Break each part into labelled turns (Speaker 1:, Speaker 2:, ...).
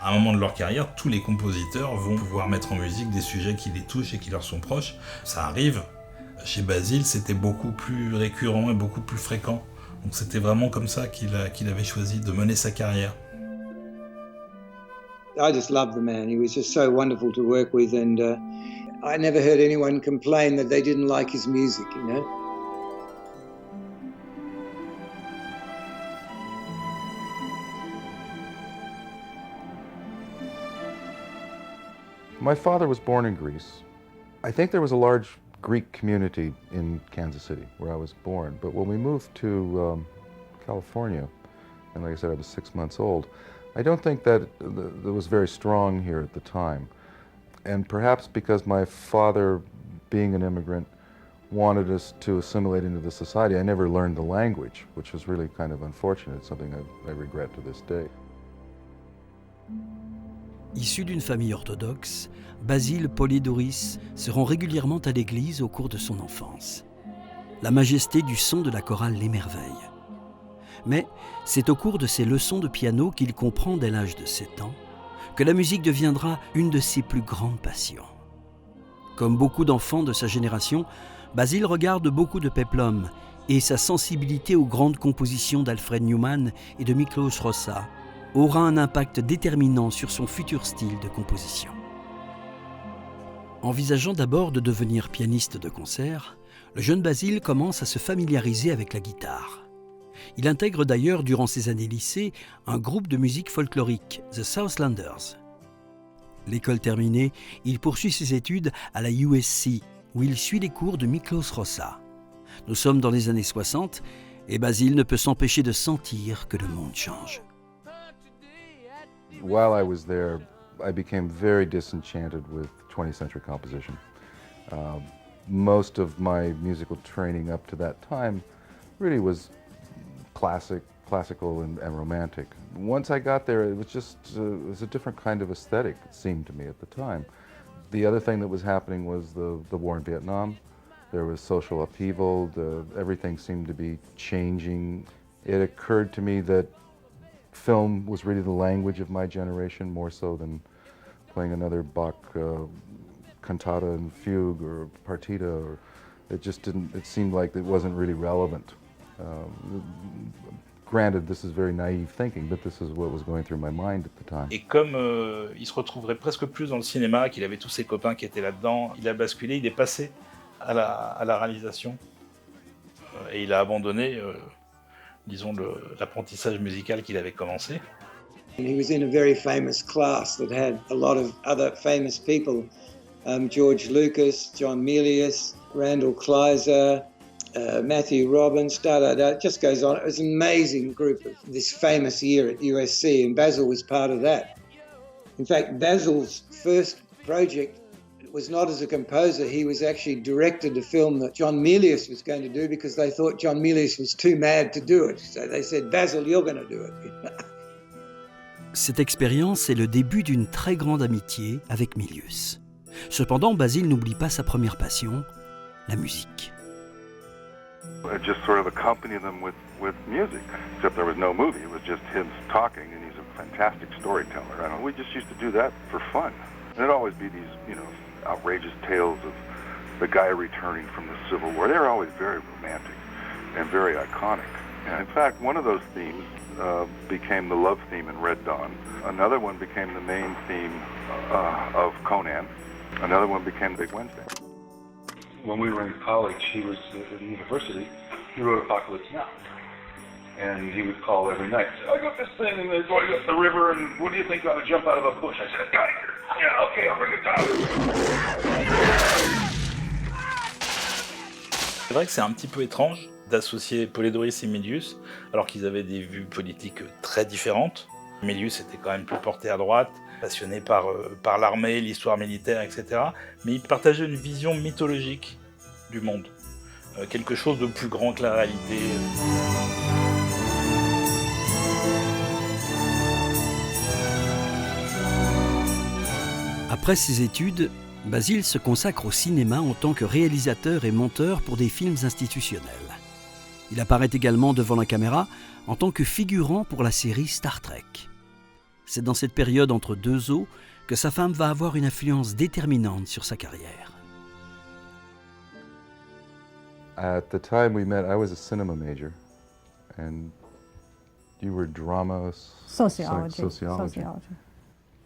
Speaker 1: À un moment de leur carrière, tous les compositeurs vont pouvoir mettre en musique des sujets qui les touchent et qui leur sont proches. Ça arrive. Chez Basile, c'était beaucoup plus récurrent et beaucoup plus fréquent. Donc c'était vraiment comme ça qu'il avait choisi de mener sa carrière.
Speaker 2: I just loved the man. He was just so wonderful to work with, and I never heard anyone complain that they didn't like his music, you know.
Speaker 3: My father was born in Greece. I think there was a large Greek community in Kansas City, where I was born. But when we moved to California, and like I said, I was 6 months old, I don't think that it was very strong here at the time. And perhaps because my father, being an immigrant, wanted us to assimilate into the society, I never learned the language, which was really kind of unfortunate. It's something I regret to this day.
Speaker 4: Issu d'une famille orthodoxe, Basile Polidouris se rend régulièrement à l'église au cours de son enfance. La majesté du son de la chorale l'émerveille. Mais c'est au cours de ses leçons de piano qu'il comprend dès l'âge de 7 ans que la musique deviendra une de ses plus grandes passions. Comme beaucoup d'enfants de sa génération, Basile regarde beaucoup de péplum et sa sensibilité aux grandes compositions d'Alfred Newman et de Miklos Rozsa aura un impact déterminant sur son futur style de composition. Envisageant d'abord de devenir pianiste de concert, le jeune Basile commence à se familiariser avec la guitare. Il intègre d'ailleurs durant ses années lycée un groupe de musique folklorique, The Southlanders. L'école terminée, il poursuit ses études à la USC, où il suit les cours de Miklos Rozsa. Nous sommes dans les années 60 et Basile ne peut s'empêcher de sentir que le monde change.
Speaker 3: While I was there, I became very disenchanted with 20th century composition. Most of my musical training up to that time really was classical and romantic. Once I got there, it was just it was a different kind of aesthetic, it seemed to me at the time. The other thing that was happening was the war in Vietnam. There was social upheaval, everything seemed to be changing. It occurred to me that film was really the language of my generation, more so than playing another Bach cantata and fugue or partita. Or it seemed like it wasn't really relevant. Granted, this is very naive thinking, but this is what was going through my mind at the time.
Speaker 1: Et comme il se retrouverait presque plus dans le cinéma, qu'il avait tous ses copains qui étaient là-dedans, il a basculé, il est passé à la réalisation. Et il a abandonné disons, l'apprentissage musical qu'il avait commencé.
Speaker 2: He was in a very famous class that had a lot of other famous people. George Lucas, John Milius, Randall Kleiser, Matthew Robbins, it just goes on. It was an amazing group of this famous year at USC, and Basil was part of that. In fact, Basil's first project was not as a composer. He was actually directed a film that John Milius was going to do because they thought John Milius was too mad to do it. So they said, Basil, you're going to do it.
Speaker 4: Cette expérience est le début d'une très grande amitié avec Milius. Cependant, Basile n'oublie pas sa première passion, la musique.
Speaker 3: I just sort of accompanied them with music, except there was no movie. It was just him talking, and he's a fantastic storyteller. And we just used to do that for fun. And it'd always be these, outrageous tales of the guy returning from the Civil War. They were always very romantic and very iconic. And in fact, one of those themes became the love theme in Red Dawn. Another one became the main theme of Conan. Another one became Big Wednesday.
Speaker 5: When we were in college, he was in university, he wrote Apocalypse Now. And he would call every night and say, I got this thing, and they're going up the river, and what do you think about to jump out of a bush? I said, a tiger. Yeah, okay, I'll bring it down.
Speaker 1: C'est vrai que c'est un petit peu étrange d'associer Polydorus et Milius, alors qu'ils avaient des vues politiques très différentes. Milius était quand même plus porté à droite, passionné par l'armée, l'histoire militaire, etc. Mais il partageait une vision mythologique du monde, quelque chose de plus grand que la réalité.
Speaker 4: Après ses études, Basile se consacre au cinéma en tant que réalisateur et monteur pour des films institutionnels. Il apparaît également devant la caméra en tant que figurant pour la série Star Trek. C'est dans cette période entre deux eaux que sa femme va avoir une influence déterminante sur sa carrière.
Speaker 6: At the time we met, I was a cinema major, and you were drama...
Speaker 7: Sociology.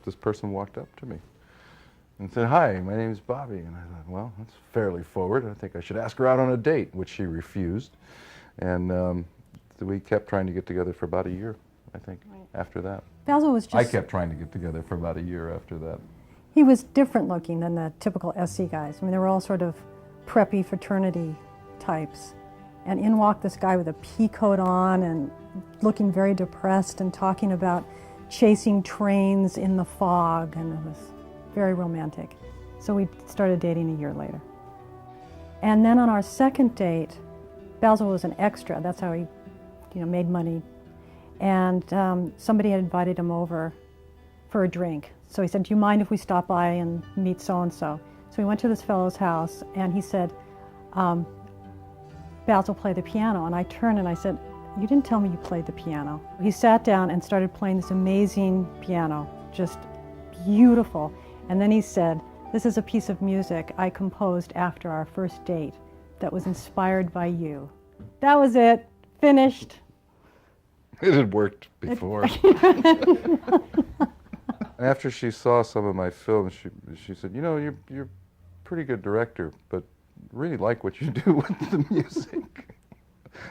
Speaker 6: This person walked up to me and said, "Hi, my name's Bobby." And I thought, well, that's fairly forward. I think I should ask her out on a date, which she refused. And we kept trying to get together for about a year, I think, after that.
Speaker 7: Basil was just...
Speaker 6: I kept trying to get together for about a year after that.
Speaker 7: He was different looking than the typical SC guys. I mean, they were all sort of preppy fraternity types. And in walked this guy with a pea coat on and looking very depressed and talking about chasing trains in the fog, and it was very romantic. So we started dating a year later. And then on our second date, Basil was an extra. That's how he, made money. And somebody had invited him over for a drink. So he said, "Do you mind if we stop by and meet so-and-so?" So we went to this fellow's house, and he said, "Basil, play the piano." And I turned and I said, "You didn't tell me you played the piano." He sat down and started playing this amazing piano, just beautiful. And then he said, "This is a piece of music I composed after our first date that was inspired by you." That was it. Finished.
Speaker 6: It had worked before. After she saw some of my films, she said, "You're a pretty good director, but really like what you do with the music."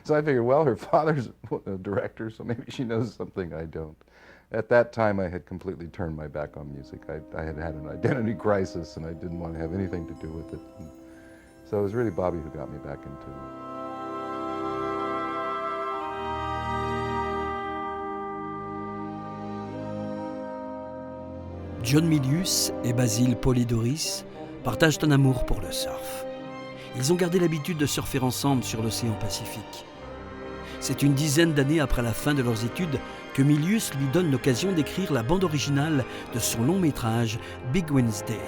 Speaker 6: So I figured, well, her father's a director, so maybe she knows something I don't. At that time, I had completely turned my back on music. I had had an identity crisis, and I didn't want to have anything to do with it. And so it was really Bobby who got me back into it.
Speaker 4: John Milius et Basil Polidori partagent un amour pour le surf. Ils ont gardé l'habitude de surfer ensemble sur l'océan Pacifique. C'est une dizaine d'années après la fin de leurs études que Milius lui donne l'occasion d'écrire la bande originale de son long métrage Big Wednesday,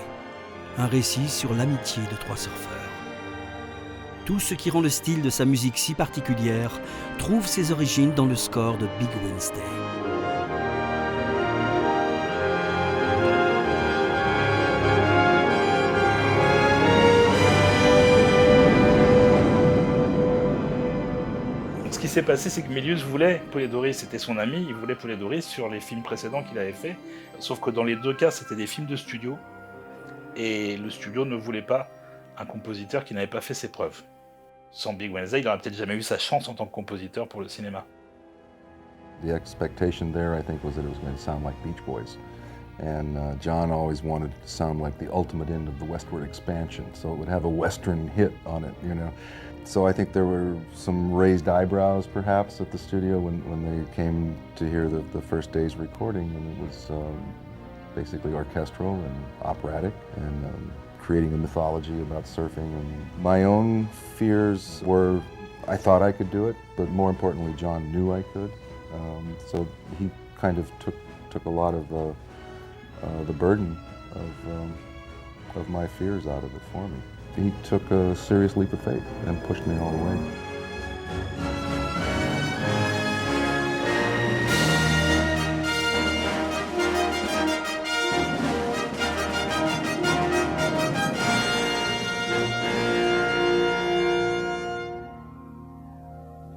Speaker 4: un récit sur l'amitié de trois surfeurs. Tout ce qui rend le style de sa musique si particulière trouve ses origines dans le score de Big Wednesday.
Speaker 1: Ce qui s'est passé, c'est que Milius voulait Polidori, c'était son ami, il voulait Polidori sur les films précédents qu'il avait fait. Sauf que dans les deux cas, c'était des films de studio. Et le studio ne voulait pas un compositeur qui n'avait pas fait ses preuves. Sans Big Wednesday, il n'aurait peut-être jamais eu sa chance en tant que compositeur pour le cinéma.
Speaker 6: The expectation there, I think, was that it was going to sound like Beach Boys. And John always wanted it to sound like the ultimate end of the westward expansion, so it would have a western hit on it, So I think there were some raised eyebrows, perhaps, at the studio when they came to hear the first day's recording, and it was basically orchestral and operatic, and creating a mythology about surfing. And my own fears were, I thought I could do it, but more importantly, John knew I could. So he kind of took a lot of the burden of my fears out of it for me. He took a serious leap of faith and pushed me all the way.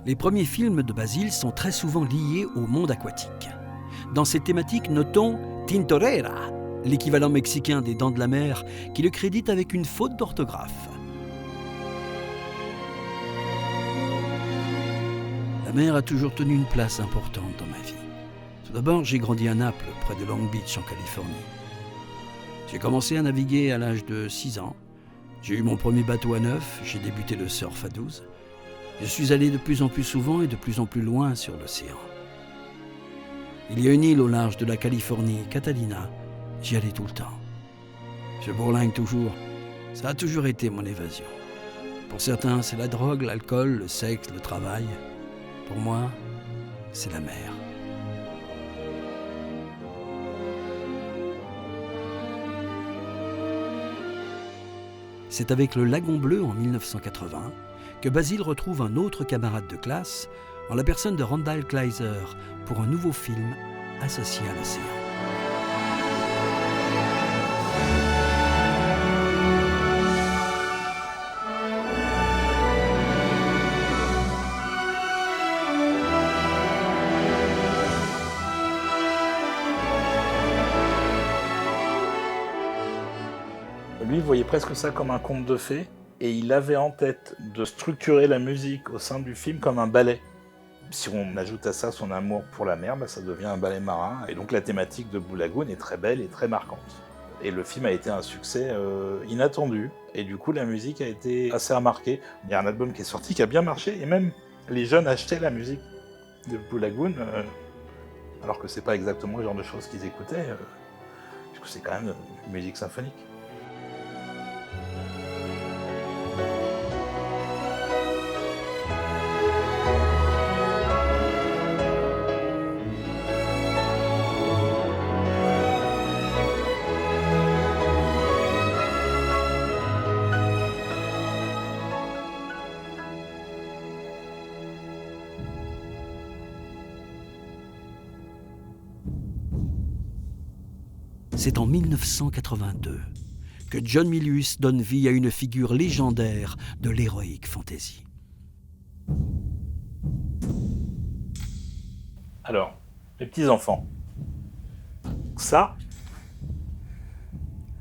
Speaker 4: Les premiers films de Basil sont très souvent liés au monde aquatique. Dans ces thématiques, notons Tintorera, l'équivalent mexicain des Dents de la Mer, qui le crédite avec une faute d'orthographe. La mer a toujours tenu une place importante dans ma vie. Tout d'abord, j'ai grandi à Naples, près de Long Beach, en Californie. J'ai commencé à naviguer à l'âge de 6 ans. J'ai eu mon premier bateau à 9, j'ai débuté le surf à 12. Je suis allé de plus en plus souvent et de plus en plus loin sur l'océan. Il y a une île au large de la Californie, Catalina. J'y allais tout le temps. Je bourlingue toujours. Ça a toujours été mon évasion. Pour certains, c'est la drogue, l'alcool, le sexe, le travail. Pour moi, c'est la mer. C'est avec le Lagon Bleu en 1980 que Basil retrouve un autre camarade de classe en la personne de Randall Kleiser pour un nouveau film associé à l'océan.
Speaker 1: Lui, il voyait presque ça comme un conte de fées, et il avait en tête de structurer la musique au sein du film comme un ballet. Si on ajoute à ça son amour pour la mer, ça devient un ballet marin, et donc la thématique de Blue Lagoon est très belle et très marquante. Et le film a été un succès inattendu, et du coup la musique a été assez remarquée. Il y a un album qui est sorti qui a bien marché, et même les jeunes achetaient la musique de Blue Lagoon, alors que c'est pas exactement le genre de choses qu'ils écoutaient, puisque c'est quand même une musique symphonique.
Speaker 4: C'est en 1982 que John Milius donne vie à une figure légendaire de l'heroic fantasy.
Speaker 1: Alors, les petits-enfants, ça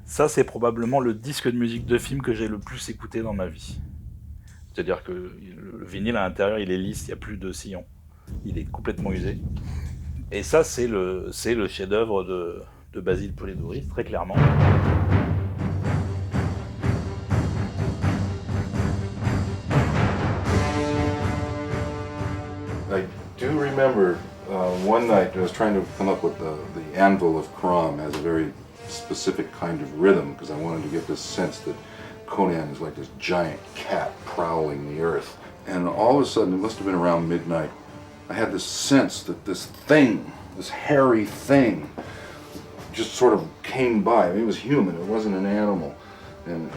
Speaker 1: c'est probablement le disque de musique de film que j'ai le plus écouté dans ma vie. C'est-à-dire que le vinyle à l'intérieur, il est lisse, il n'y a plus de sillon. Il est complètement usé. Et ça, c'est le chef-d'œuvre de Basil Polidori, très clairement.
Speaker 6: I do remember one night I was trying to come up with the anvil of Crom as a very specific kind of rhythm because I wanted to get this sense that Conan is like this giant cat prowling the earth. And all of a sudden, it must have been around midnight, I had this sense that this thing, this hairy thing, just sort of came by. I mean, it was human, it wasn't an animal. And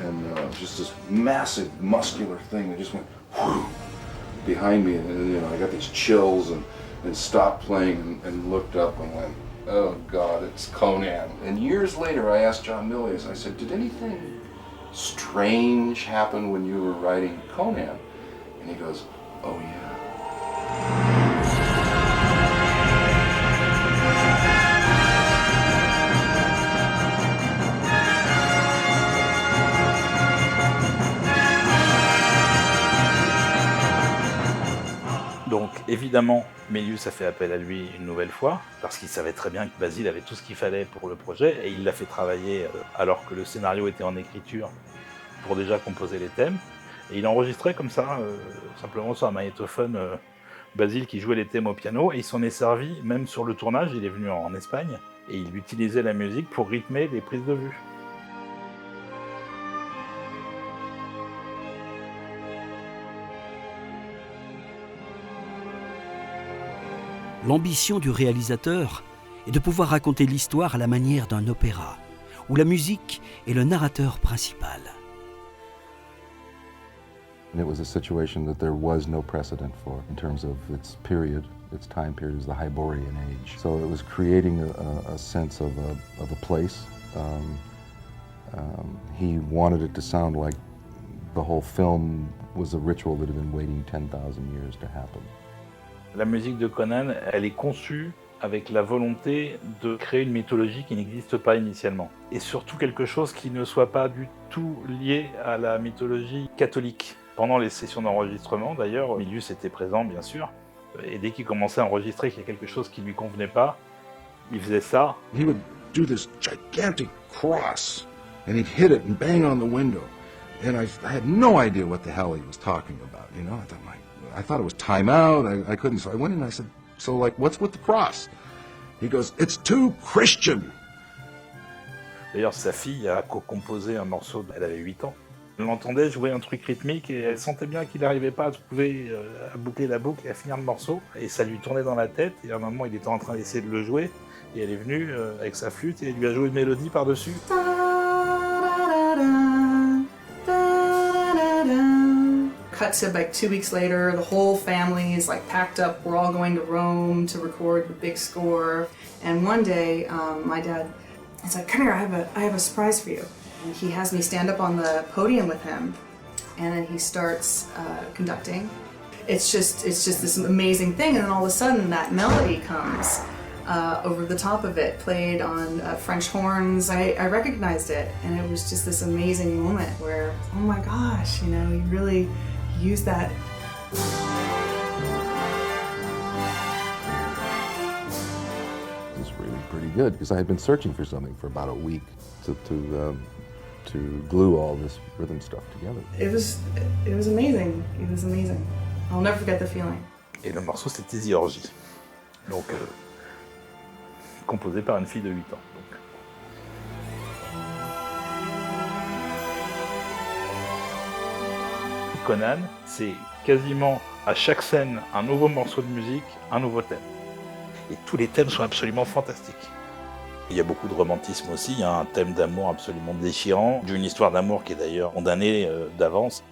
Speaker 6: just this massive muscular thing that just went whoosh behind me, and I got these chills and stopped playing and looked up and went, oh God, it's Conan. And years later I asked John Milius, I said, did anything strange happen when you were writing Conan? And he goes, oh yeah.
Speaker 1: Donc évidemment, Milius a fait appel à lui une nouvelle fois, parce qu'il savait très bien que Basil avait tout ce qu'il fallait pour le projet, et il l'a fait travailler alors que le scénario était en écriture, pour déjà composer les thèmes. Et il enregistrait comme ça, simplement sur un magnétophone, Basil qui jouait les thèmes au piano, et il s'en est servi même sur le tournage. Il est venu en Espagne, et il utilisait la musique pour rythmer les prises de vue.
Speaker 4: L'ambition du réalisateur est de pouvoir raconter l'histoire à la manière d'un opéra, où la musique est le narrateur principal.
Speaker 6: And it was a situation that there was no precedent for in terms of its period. Its time period is the Hyborian Age. So it was creating a sense of a place. He wanted it to sound like the whole film was a ritual that had been waiting 10,000 years to happen.
Speaker 1: La musique de Conan, elle est conçue avec la volonté de créer une mythologie qui n'existe pas initialement. Et surtout quelque chose qui ne soit pas du tout lié à la mythologie catholique. Pendant les sessions d'enregistrement, d'ailleurs, Milius était présent, bien sûr. Et dès qu'il commençait à enregistrer qu'il y a quelque chose qui ne lui convenait pas, il faisait ça.
Speaker 8: He would do this gigantic cross, and he'd hit it and bang on the window. And I had no idea what the hell he was talking about, I thought it was time out, I couldn't, so I went in and I said, so what's with the cross? He goes, it's too Christian.
Speaker 1: D'ailleurs, sa fille a co-composé un morceau, elle avait 8 ans. Elle l'entendait jouer un truc rythmique et elle sentait bien qu'il n'arrivait pas à trouver, à boucler la boucle et à finir le morceau. Et ça lui tournait dans la tête, et à un moment, il était en train d'essayer de le jouer, et elle est venue avec sa flûte et elle lui a joué une mélodie par-dessus.
Speaker 9: Cut to 2 weeks later, the whole family is packed up. We're all going to Rome to record the big score. And one day, my dad is like, "Come here, I have a surprise for you." And he has me stand up on the podium with him, and then he starts conducting. It's just this amazing thing, and then all of a sudden that melody comes, over the top of it, played on French horns. I recognized it, and it was just this amazing moment where, oh my gosh, you know, you really use that.
Speaker 6: It was really pretty good because I had been searching for something for about a week to glue all this rhythm stuff together.
Speaker 9: It was amazing. It was amazing. I'll never forget the feeling.
Speaker 1: Et le morceau, c'était The Orgy. Donc, composé par une fille de 8 ans. Donc. Conan, c'est quasiment à chaque scène un nouveau morceau de musique, un nouveau thème. Et tous les thèmes sont absolument fantastiques. Il y a beaucoup de romantisme aussi, il y a un thème d'amour absolument déchirant, d'une histoire d'amour qui est d'ailleurs condamnée d'avance.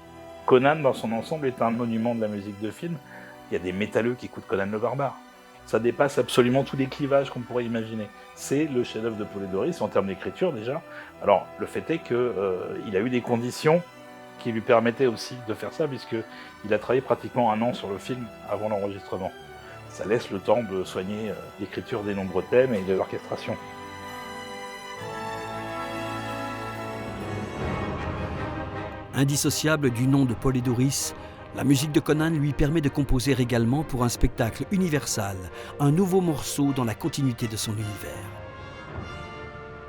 Speaker 1: Conan, dans son ensemble, est un monument de la musique de film. Il y a des métalleux qui écoutent Conan le Barbare. Ça dépasse absolument tous les clivages qu'on pourrait imaginer. C'est le chef-d'œuvre de Polidori, en termes d'écriture déjà. Alors, le fait est qu'il a eu des conditions qui lui permettaient aussi de faire ça, puisqu'il a travaillé pratiquement 1 an sur le film avant l'enregistrement. Ça laisse le temps de soigner l'écriture des nombreux thèmes et de l'orchestration.
Speaker 4: Indissociable du nom de Polidori, la musique de Conan lui permet de composer également pour un spectacle Universal, un nouveau morceau dans la continuité de son univers.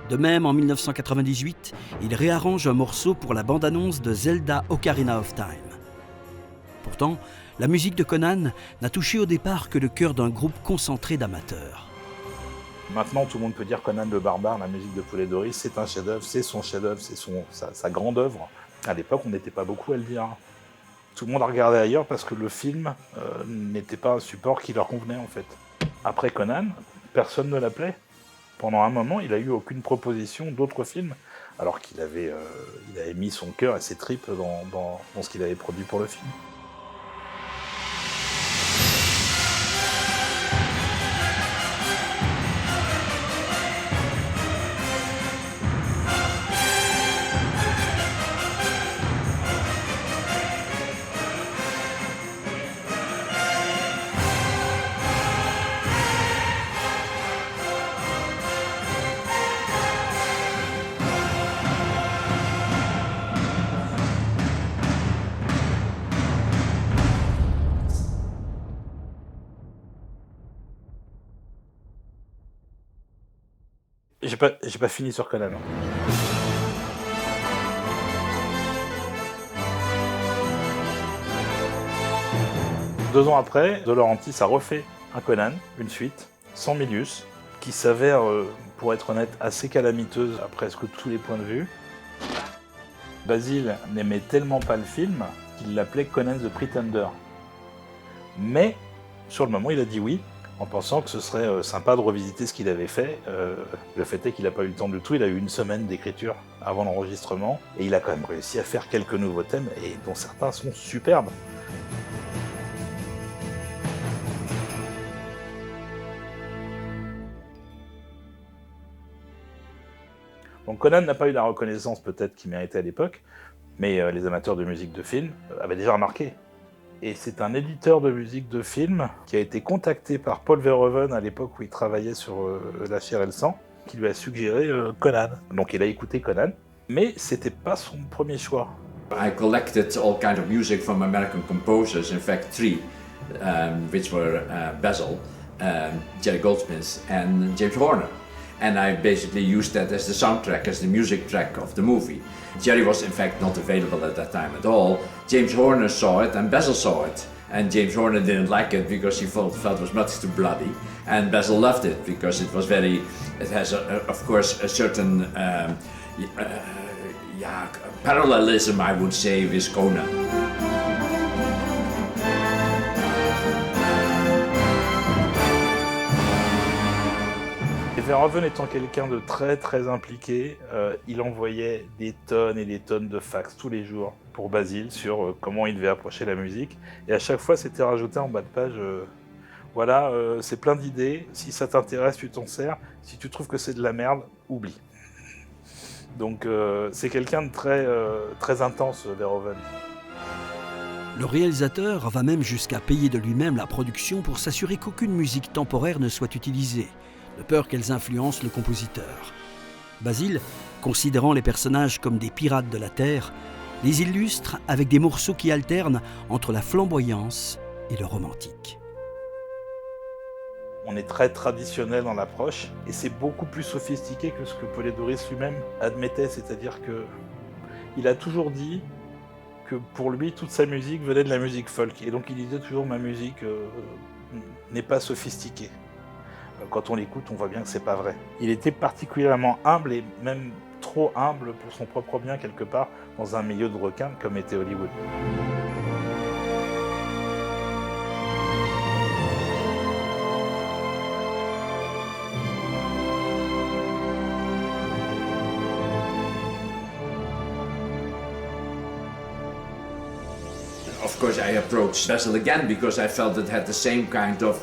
Speaker 4: De même, en 1998, il réarrange un morceau pour la bande-annonce de Zelda Ocarina of Time. Pourtant, la musique de Conan n'a touché au départ que le cœur d'un groupe concentré d'amateurs.
Speaker 1: Maintenant, tout le monde peut dire Conan le Barbare, la musique de Polidori, c'est un chef-d'œuvre, c'est son chef-d'œuvre, c'est sa grande œuvre. À l'époque, on n'était pas beaucoup à le dire. Tout le monde a regardé ailleurs parce que le film n'était pas un support qui leur convenait en fait. Après Conan, personne ne l'appelait. Pendant un moment, il n'a eu aucune proposition d'autres films, alors qu'il avait mis son cœur et ses tripes dans ce qu'il avait produit pour le film. J'ai pas fini sur Conan. Deux ans après, De Laurentiis a refait un Conan, une suite, sans Milius, qui s'avère, pour être honnête, assez calamiteuse à presque tous les points de vue. Basil n'aimait tellement pas le film qu'il l'appelait Conan the Pretender. Mais, sur le moment, il a dit oui, en pensant que ce serait sympa de revisiter ce qu'il avait fait. Le fait est qu'il n'a pas eu le temps du tout, il a eu 1 semaine d'écriture avant l'enregistrement, et il a quand même réussi à faire quelques nouveaux thèmes, et dont certains sont superbes. Donc Conan n'a pas eu la reconnaissance peut-être qu'il méritait à l'époque, mais les amateurs de musique de film avaient déjà remarqué. Et c'est un éditeur de musique de film qui a été contacté par Paul Verhoeven à l'époque où il travaillait sur La chair et le sang, qui lui a suggéré Conan. Donc il a écouté Conan, mais c'était pas son premier choix.
Speaker 10: I collected all kinds of music from American composers, in fact 3, which were Basil, Jerry Goldsmith and James Horner. And I basically used that as the soundtrack, as the music track of the movie. Jerry was in fact not available at that time at all. James Horner saw it and Basil saw it. And James Horner didn't like it because he felt it was much too bloody. And Basil loved it because it was it has of course a certain parallelism, I would say, with Conan.
Speaker 1: Verhoeven étant quelqu'un de très très impliqué, il envoyait des tonnes et des tonnes de fax tous les jours pour Basil sur comment il devait approcher la musique. Et à chaque fois, c'était rajouté en bas de page, voilà, c'est plein d'idées, si ça t'intéresse, tu t'en sers, si tu trouves que c'est de la merde, oublie. Donc c'est quelqu'un de très, très intense, Verhoeven.
Speaker 4: Le réalisateur va même jusqu'à payer de lui-même la production pour s'assurer qu'aucune musique temporaire ne soit utilisée, de peur qu'elles influencent le compositeur. Basil, considérant les personnages comme des pirates de la terre, les illustre avec des morceaux qui alternent entre la flamboyance et le romantique.
Speaker 1: On est très traditionnel dans l'approche et c'est beaucoup plus sophistiqué que ce que Polydorus lui-même admettait, c'est-à-dire qu'il a toujours dit que pour lui, toute sa musique venait de la musique folk. Et donc il disait toujours ma musique n'est pas sophistiquée. Quand on l'écoute, on voit bien que c'est pas vrai. Il était particulièrement humble et même trop humble pour son propre bien quelque part dans un milieu de requins comme était Hollywood.
Speaker 10: Of course, I approached Basil again because I felt it had the same kind of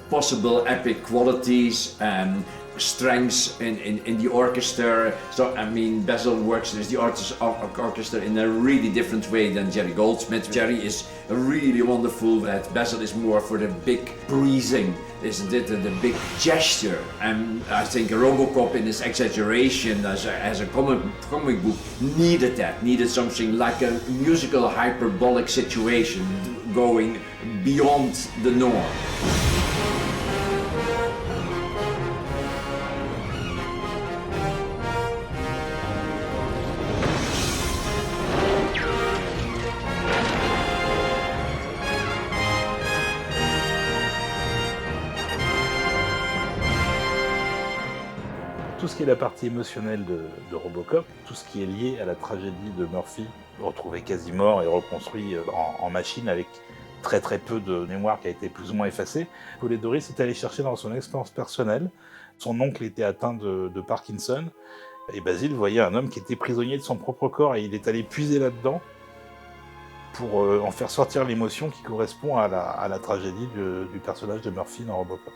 Speaker 10: possible epic qualities and strengths in the orchestra. So, I mean, Basil works with the orchestra in a really different way than Jerry Goldsmith. Jerry is really wonderful, that Basil is more for the big breezing, isn't it? The big gesture. And I think Robocop in its exaggeration as a comic book needed something like a musical hyperbolic situation going beyond the norm.
Speaker 1: Tout ce qui est la partie émotionnelle de Robocop, tout ce qui est lié à la tragédie de Murphy, retrouvé quasi mort et reconstruit en machine avec très peu de mémoire qui a été plus ou moins effacée, Polydorus est allé chercher dans son expérience personnelle. Son oncle était atteint de Parkinson et Basil voyait un homme qui était prisonnier de son propre corps et il est allé puiser là-dedans pour en faire sortir l'émotion qui correspond à la tragédie du personnage de Murphy dans Robocop.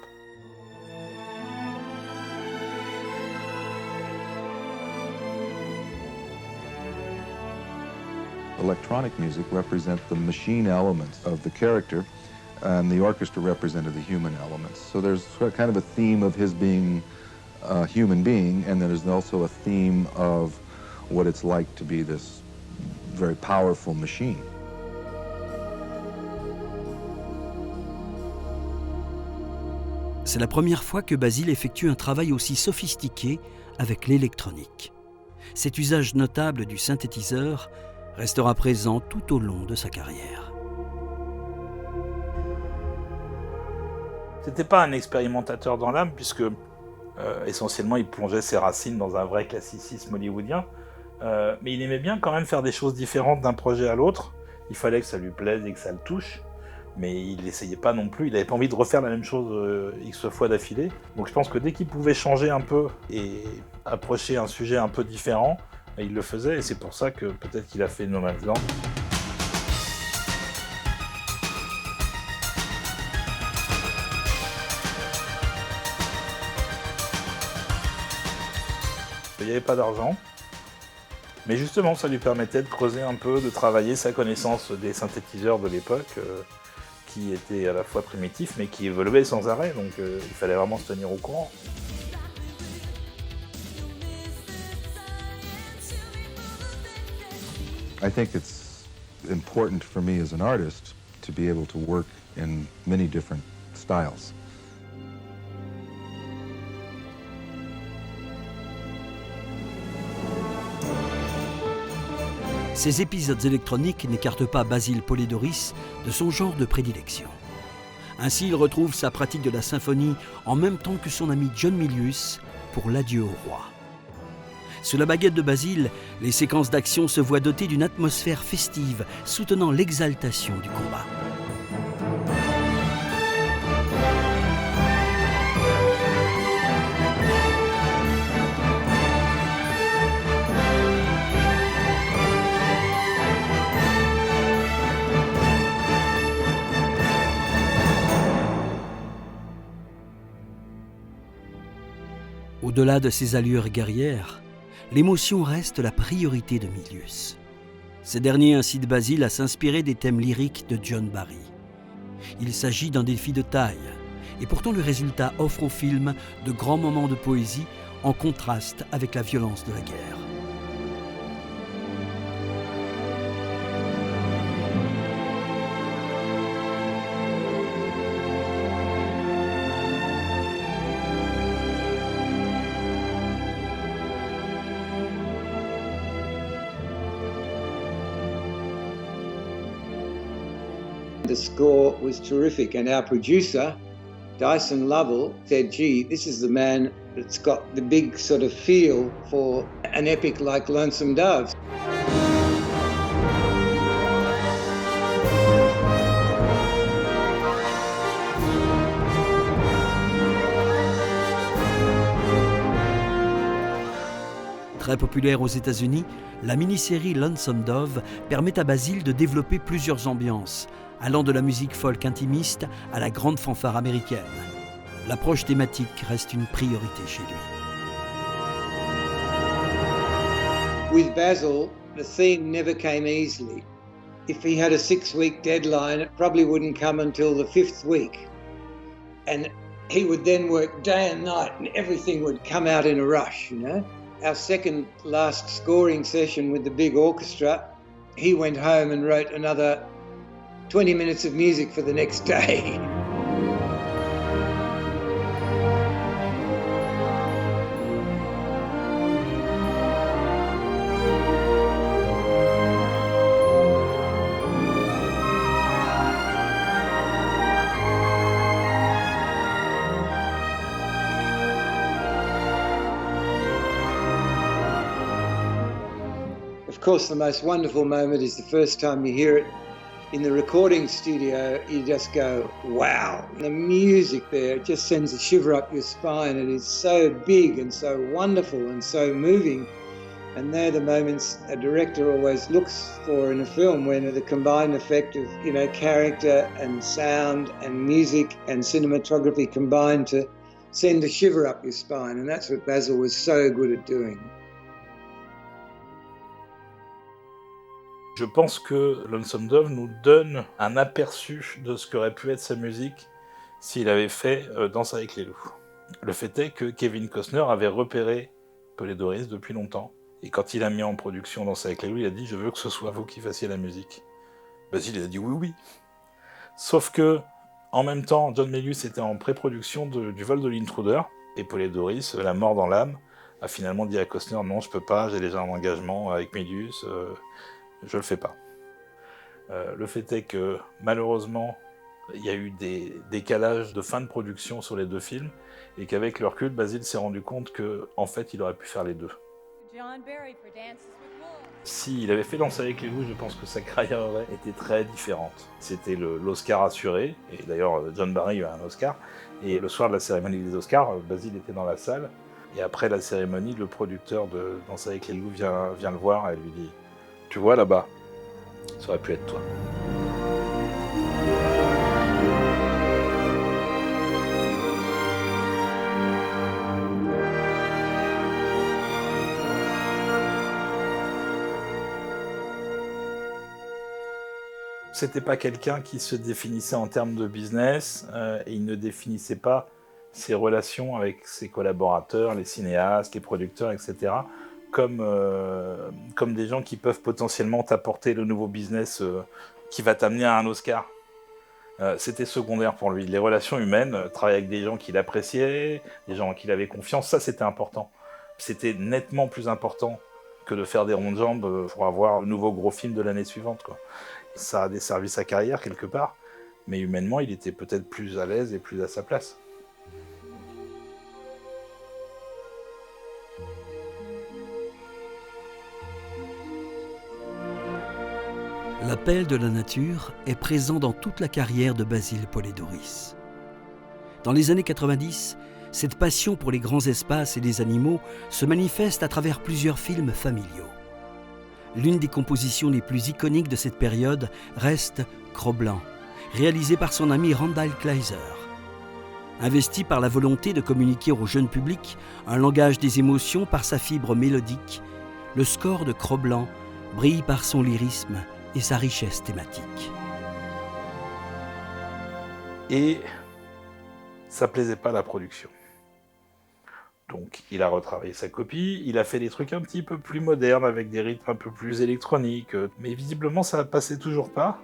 Speaker 6: Electronic music represent the machine elements of the character, and the orchestra represented the human elements. So there's kind of a theme of his being a human being, and then there's also a theme of what it's like to be this very powerful machine.
Speaker 4: C'est la première fois que Basil effectue un travail aussi sophistiqué avec l'électronique. Cet usage notable du synthétiseur restera présent tout au long de sa carrière.
Speaker 1: C'était pas un expérimentateur dans l'âme, puisque essentiellement il plongeait ses racines dans un vrai classicisme hollywoodien, mais il aimait bien quand même faire des choses différentes d'un projet à l'autre. Il fallait que ça lui plaise et que ça le touche, mais il n'essayait pas non plus, il n'avait pas envie de refaire la même chose X fois d'affilée. Donc je pense que dès qu'il pouvait changer un peu et approcher un sujet un peu différent, il le faisait, et c'est pour ça que peut-être qu'il a fait No Man's Land. Il n'y avait pas d'argent, mais justement ça lui permettait de creuser un peu, de travailler sa connaissance des synthétiseurs de l'époque, qui étaient à la fois primitifs mais qui évoluaient sans arrêt, donc il fallait vraiment se tenir au courant.
Speaker 6: I think it's important for me as an artist to be able to work in many different styles.
Speaker 4: Ces épisodes électroniques n'écartent pas Basil Polydorus de son genre de prédilection. Ainsi, il retrouve sa pratique de la symphonie en même temps que son ami John Milius pour l'Adieu au roi. Sous la baguette de Basil, les séquences d'action se voient dotées d'une atmosphère festive, soutenant l'exaltation du combat. Au-delà de ses allures guerrières, l'émotion reste la priorité de Milius. Ces derniers incitent Basil à s'inspirer des thèmes lyriques de John Barry. Il s'agit d'un défi de taille, et pourtant le résultat offre au film de grands moments de poésie en contraste avec la violence de la guerre.
Speaker 2: The score was terrific, and our producer, Dyson Lovell, said, gee, this is the man that's got the big sort of feel for an epic like Lonesome Dove.
Speaker 4: Très populaire aux États-Unis, la mini-série Lonesome Dove permet à Basil de développer plusieurs ambiances, allant de la musique folk intimiste à la grande fanfare américaine. L'approche thématique reste une priorité chez lui.
Speaker 2: With Basil, the theme never came easily. If he had a 6-week deadline, it probably wouldn't come until the 5th week. And he would then work day and night, and everything would come out in a rush, you know. Our second last scoring session with the big orchestra, he went home and wrote another 20 minutes of music for the next day. Of course, the most wonderful moment is the first time you hear it in the recording studio. You just go, wow. The music there just sends a shiver up your spine. It is so big and so wonderful and so moving. And they're the moments a director always looks for in a film, when the combined effect of, you know, character and sound and music and cinematography combine to send a shiver up your spine. And that's what Basil was so good at doing.
Speaker 1: Je pense que Lonesome Dove nous donne un aperçu de ce qu'aurait pu être sa musique s'il avait fait Danse avec les loups. Le fait est que Kevin Costner avait repéré Paul et Doris depuis longtemps, et quand il a mis en production Danse avec les loups, il a dit « Je veux que ce soit vous qui fassiez la musique ». Basil il a dit « Oui, oui ». Sauf que, en même temps, John Milius était en pré-production du vol de l'Intruder, et Paul et Doris, la mort dans l'âme, a finalement dit à Costner « Non, je peux pas, j'ai déjà un engagement avec Milius, je le fais pas ». Le fait est que, malheureusement, il y a eu des décalages de fin de production sur les deux films, et qu'avec le recul, Basil s'est rendu compte qu'en fait, il aurait pu faire les deux. S'il avait fait Danse avec les loups, je pense que sa carrière aurait été très différente. C'était l'Oscar assuré, et d'ailleurs John Barry a eu un Oscar, et le soir de la cérémonie des Oscars, Basil était dans la salle, et après la cérémonie, le producteur de Danse avec les loups vient le voir et lui dit « Tu vois là-bas, ça aurait pu être toi ». C'était pas quelqu'un qui se définissait en termes de business, et il ne définissait pas ses relations avec ses collaborateurs, les cinéastes, les producteurs, etc., comme des gens qui peuvent potentiellement t'apporter le nouveau business qui va t'amener à un Oscar. C'était secondaire pour lui. Les relations humaines, travailler avec des gens qu'il appréciait, des gens en qui il avait confiance, ça c'était important. C'était nettement plus important que de faire des rondes de jambes pour avoir le nouveau gros film de l'année suivante, quoi. Ça a desservi sa carrière quelque part, mais humainement, il était peut-être plus à l'aise et plus à sa place.
Speaker 4: L'appel de la nature est présent dans toute la carrière de Basil Poledouris. Dans les années 90, cette passion pour les grands espaces et les animaux se manifeste à travers plusieurs films familiaux. L'une des compositions les plus iconiques de cette période reste Cro-Blanc, réalisé par son ami Randall Kleiser. Investi par la volonté de communiquer au jeune public un langage des émotions par sa fibre mélodique, le score de Cro-Blanc brille par son lyrisme et sa richesse thématique.
Speaker 1: Et ça plaisait pas à la production. Donc il a retravaillé sa copie, il a fait des trucs un petit peu plus modernes avec des rythmes un peu plus électroniques, mais visiblement ça passait toujours pas.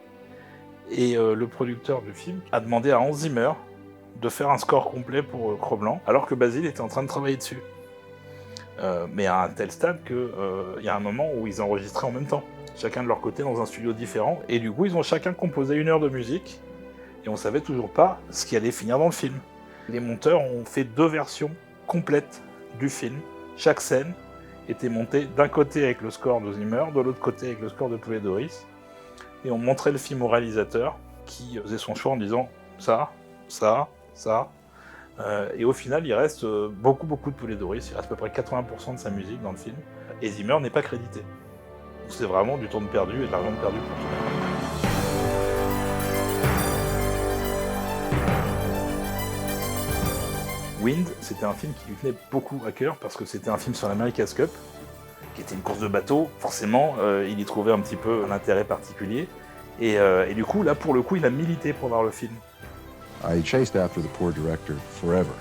Speaker 1: Et le producteur du film a demandé à Hans Zimmer de faire un score complet pour Cro-Blanc, alors que Basil était en train de travailler dessus. Mais à un tel stade qu'il y a un moment où ils enregistraient en même temps, chacun de leur côté dans un studio différent, et du coup ils ont chacun composé 1 heure de musique, et on savait toujours pas ce qui allait finir dans le film. Les monteurs ont fait 2 versions complètes du film. Chaque scène était montée d'un côté avec le score de Zimmer, de l'autre côté avec le score de Polidori, et on montrait le film au réalisateur qui faisait son choix en disant ça, ça, ça. Et au final, il reste beaucoup de Polidori, il reste à peu près 80% de sa musique dans le film, et Zimmer n'est pas crédité. C'est vraiment du temps perdu et de l'argent perdu pour tout le monde. Wind, c'était un film qui lui tenait beaucoup à cœur parce que c'était un film sur l'America's Cup, qui était une course de bateau. Forcément, il y trouvait un petit peu un intérêt particulier. Et du coup, là, pour le coup, il a milité pour voir le film.
Speaker 6: I chased after the poor director forever.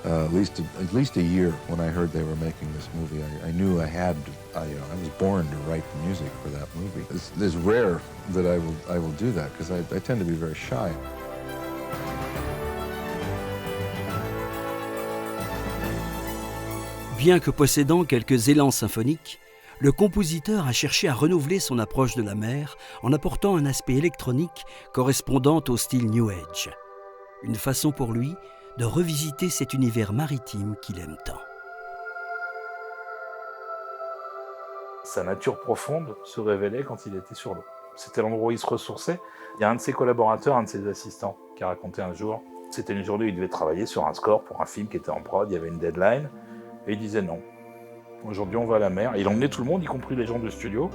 Speaker 6: At least a year when I heard they were making this movie. I knew I was born to write the music for that movie. It's rare that I will do that because I tend to be very shy.
Speaker 4: Bien que possédant quelques élans symphoniques, le compositeur a cherché à renouveler son approche de la mer en apportant un aspect électronique correspondant au style New Age. Une façon pour lui de revisiter cet univers maritime qu'il aime tant.
Speaker 1: Sa nature profonde se révélait quand il était sur l'eau. C'était l'endroit où il se ressourçait. Il y a un de ses collaborateurs, un de ses assistants, qui a raconté un jour, c'était une journée où il devait travailler sur un score pour un film qui était en prod, il y avait une deadline, et il disait non. Aujourd'hui, on va à la mer. Et il emmenait tout le monde, y compris les gens du studio,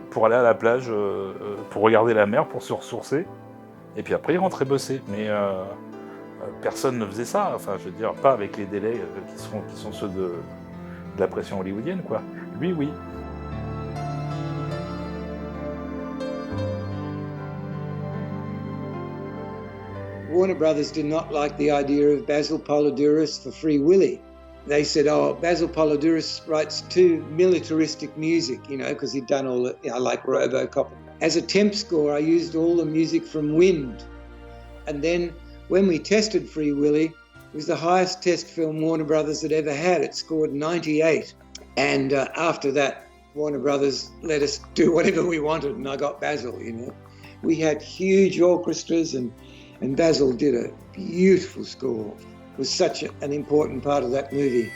Speaker 1: pour aller à la plage, pour regarder la mer, pour se ressourcer. Et puis après, il rentrait bosser. Mais personne ne faisait ça. Enfin, je veux dire, pas avec les délais qui sont ceux de la pression hollywoodienne, quoi. Lui, oui.
Speaker 2: Warner Brothers did not like the idea of Basil Polidorus for Free Willy. They said, oh, Basil Polidorus writes too militaristic music, because he'd done all the, like RoboCop. As a temp score, I used all the music from Wind. And then when we tested Free Willy, it was the highest test film Warner Brothers had ever had. It scored 98. And after that, Warner Brothers let us do whatever we wanted, and I got Basil, We had huge orchestras, and Basil did a beautiful score. It was such an important part of that movie.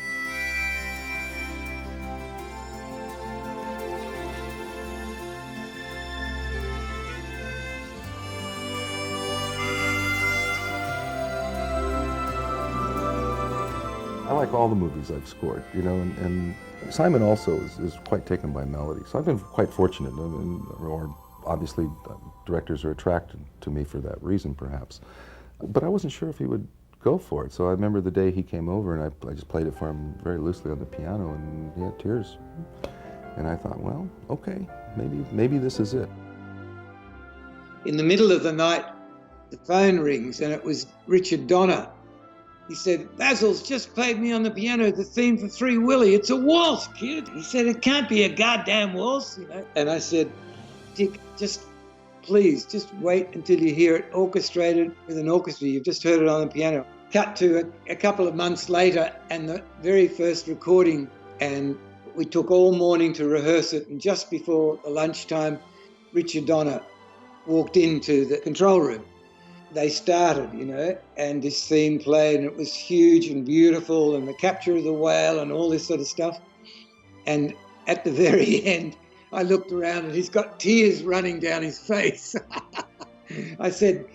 Speaker 6: I like all the movies I've scored, and Simon also is quite taken by melody. So I've been quite fortunate, or obviously directors are attracted to me for that reason, perhaps. But I wasn't sure if he would go for it. So I remember the day he came over, and I just played it for him very loosely on the piano, and he had tears. And I thought, well, okay, maybe this is it.
Speaker 2: In the middle of the night, the phone rings, and it was Richard Donner. He said, Basil's just played me on the piano the theme for Free Willy. It's a waltz, kid. He said, it can't be a goddamn waltz, And I said, Dick, please, just wait until you hear it orchestrated with an orchestra. You've just heard it on the piano. Cut to a couple of months later, and the very first recording, and we took all morning to rehearse it, and just before the lunchtime, Richard Donner walked into the control room. They started, and this theme played, and it was huge and beautiful, and the capture of the whale and all this sort of stuff. And at the very end, I looked around and he's got tears running down his face. I said,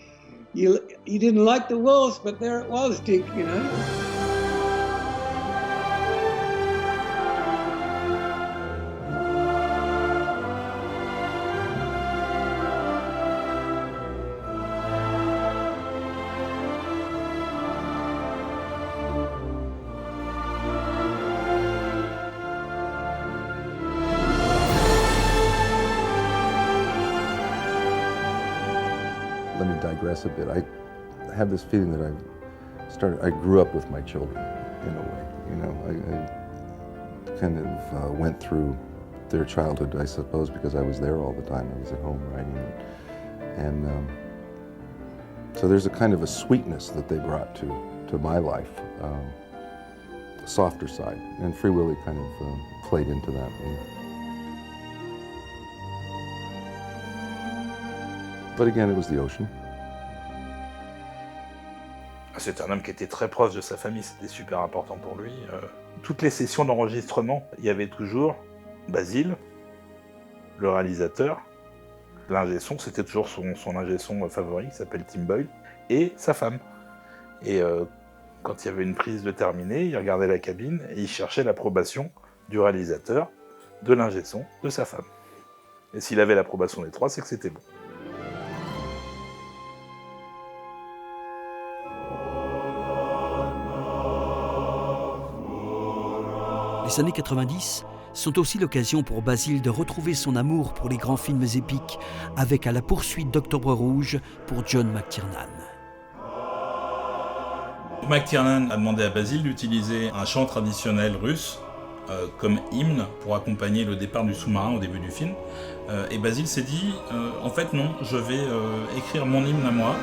Speaker 2: you didn't like the waltz, but there it was, Dick,
Speaker 6: digress a bit. I have this feeling that I grew up with my children in a way. You know, I kind of went through their childhood, I suppose, because I was there all the time. I was at home writing, and so there's a kind of a sweetness that they brought to my life, the softer side, and Free Willy kind of played into that. But again, it was the ocean.
Speaker 1: C'est un homme qui était très proche de sa famille, c'était super important pour lui. Toutes les sessions d'enregistrement, il y avait toujours Basil, le réalisateur, l'ingé son, c'était toujours son ingé son favori, qui s'appelle Tim Boyle, et sa femme. Et quand il y avait une prise de terminée, il regardait la cabine et il cherchait l'approbation du réalisateur, de l'ingé son, de sa femme. Et s'il avait l'approbation des trois, c'est que c'était bon.
Speaker 4: Les années 90 sont aussi l'occasion pour Basil de retrouver son amour pour les grands films épiques avec À la poursuite d'Octobre Rouge pour John McTiernan.
Speaker 1: McTiernan a demandé à Basil d'utiliser un chant traditionnel russe comme hymne pour accompagner le départ du sous-marin au début du film. Et Basil s'est dit, en fait non, je vais écrire mon hymne à moi.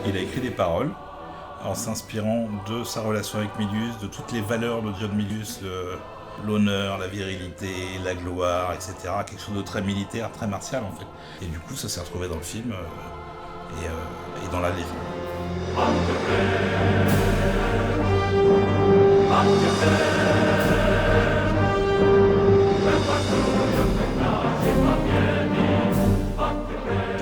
Speaker 1: Il a écrit des paroles en s'inspirant de sa relation avec Milius, de toutes les valeurs de John Milius, l'honneur, la virilité, la gloire, etc. Quelque chose de très militaire, très martial en fait. Et du coup, ça s'est retrouvé dans le film et dans la légende.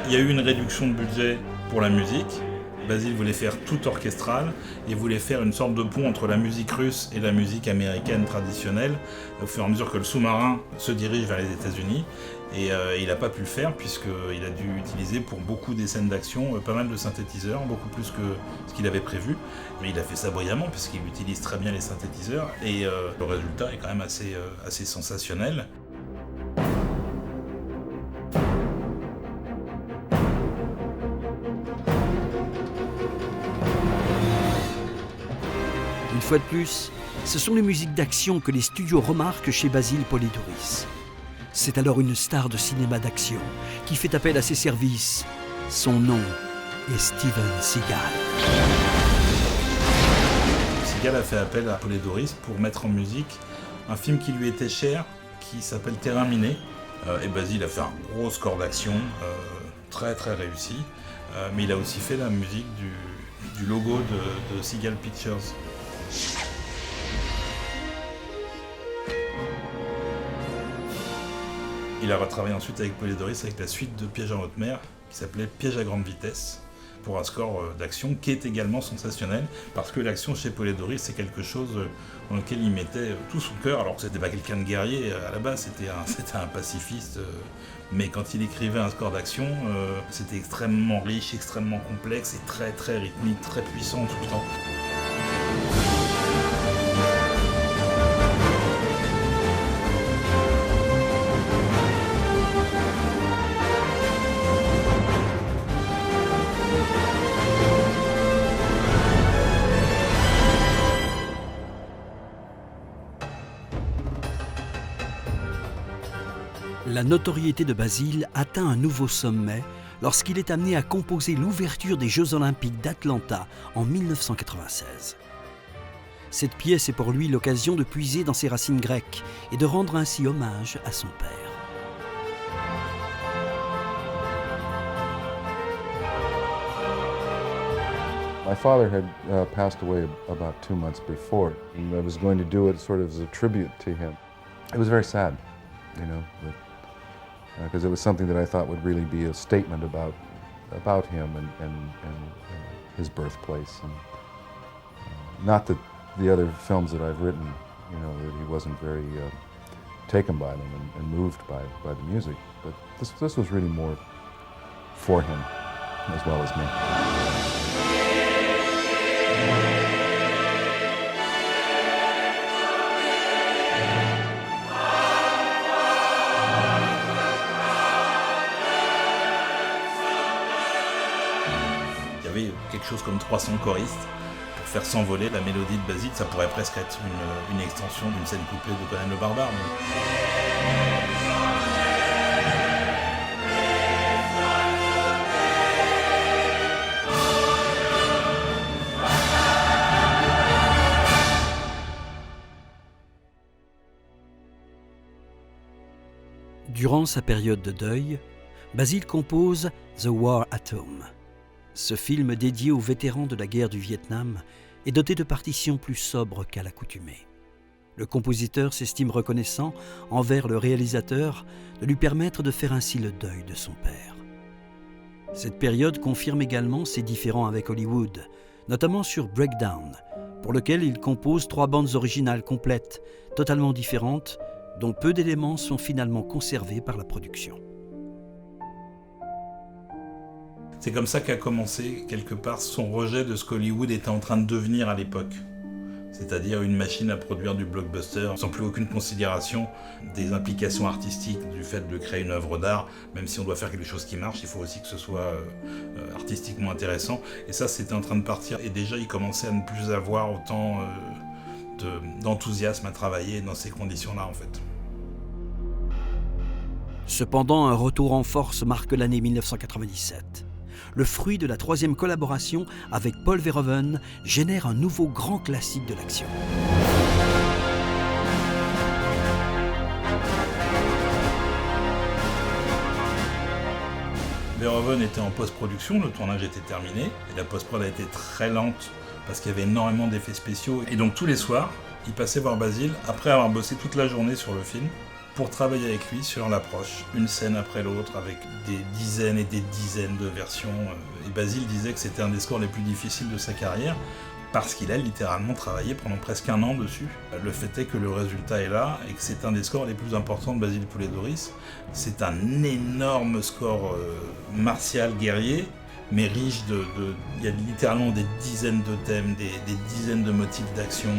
Speaker 1: Il y a eu une réduction de budget pour la musique. Basil voulait faire tout orchestral et voulait faire une sorte de pont entre la musique russe et la musique américaine traditionnelle au fur et à mesure que le sous-marin se dirige vers les États-Unis. Et il n'a pas pu le faire puisqu'il a dû utiliser pour beaucoup des scènes d'action pas mal de synthétiseurs, beaucoup plus que ce qu'il avait prévu. Mais il a fait ça brillamment puisqu'il utilise très bien les synthétiseurs et le résultat est quand même assez sensationnel.
Speaker 4: Une fois de plus, ce sont les musiques d'action que les studios remarquent chez Basil Poledouris. C'est alors une star de cinéma d'action qui fait appel à ses services. Son nom est Steven Seagal.
Speaker 1: Seagal a fait appel à Poledouris pour mettre en musique un film qui lui était cher, qui s'appelle Terrain miné. Et Basil a fait un gros score d'action, très très réussi. Mais il a aussi fait la musique du logo de Seagal Pictures. Il a retravaillé ensuite avec Poledouris avec la suite de Piège en haute mer qui s'appelait Piège à grande vitesse pour un score d'action qui est également sensationnel parce que l'action chez Poledouris c'est quelque chose dans lequel il mettait tout son cœur alors que c'était pas quelqu'un de guerrier à la base, c'était un pacifiste mais quand il écrivait un score d'action c'était extrêmement riche, extrêmement complexe et très très rythmique, très puissant tout le temps.
Speaker 4: La notoriété de Basil atteint un nouveau sommet lorsqu'il est amené à composer l'ouverture des Jeux Olympiques d'Atlanta en 1996. Cette pièce est pour lui l'occasion de puiser dans ses racines grecques et de rendre ainsi hommage à son père.
Speaker 6: My father had passed away about 2 months before, and I was going to do it sort of as a tribute to him. It was very sad, you know, because it was something that I thought would really be a statement about him and his birthplace. And not that the other films that I've written, you know, that he wasn't very taken by them and moved by the music, but this was really more for him as well as me.
Speaker 1: Il y avait quelque chose comme 300 choristes. Pour faire s'envoler la mélodie de Basile, ça pourrait presque être une extension d'une scène couplée de Conan le Barbare.
Speaker 4: Durant sa période de deuil, Basile compose The War at Home. Ce film dédié aux vétérans de la guerre du Vietnam est doté de partitions plus sobres qu'à l'accoutumée. Le compositeur s'estime reconnaissant envers le réalisateur de lui permettre de faire ainsi le deuil de son père. Cette période confirme également ses différends avec Hollywood, notamment sur Breakdown, pour lequel il compose 3 bandes originales complètes, totalement différentes, dont peu d'éléments sont finalement conservés par la production.
Speaker 1: C'est comme ça qu'a commencé, quelque part, son rejet de ce qu'Hollywood était en train de devenir à l'époque. C'est-à-dire une machine à produire du blockbuster, sans plus aucune considération des implications artistiques du fait de créer une œuvre d'art. Même si on doit faire quelque chose qui marche, il faut aussi que ce soit artistiquement intéressant. Et ça, c'était en train de partir. Et déjà, il commençait à ne plus avoir autant d'enthousiasme à travailler dans ces conditions-là, en fait.
Speaker 4: Cependant, un retour en force marque l'année 1997. Le fruit de la 3e collaboration avec Paul Verhoeven génère un nouveau grand classique de l'action.
Speaker 1: Verhoeven était en post-production, le tournage était terminé, et la post-prod a été très lente parce qu'il y avait énormément d'effets spéciaux. Et donc tous les soirs, il passait voir Basile, après avoir bossé toute la journée sur le film, pour travailler avec lui sur l'approche, une scène après l'autre, avec des dizaines et des dizaines de versions. Et Basile disait que c'était un des scores les plus difficiles de sa carrière, parce qu'il a littéralement travaillé pendant presque 1 an dessus. Le fait est que le résultat est là, et que c'est un des scores les plus importants de Basile Poulet-Doris. C'est un énorme score martial, guerrier, mais riche il y a littéralement des dizaines de thèmes, des dizaines de motifs d'action.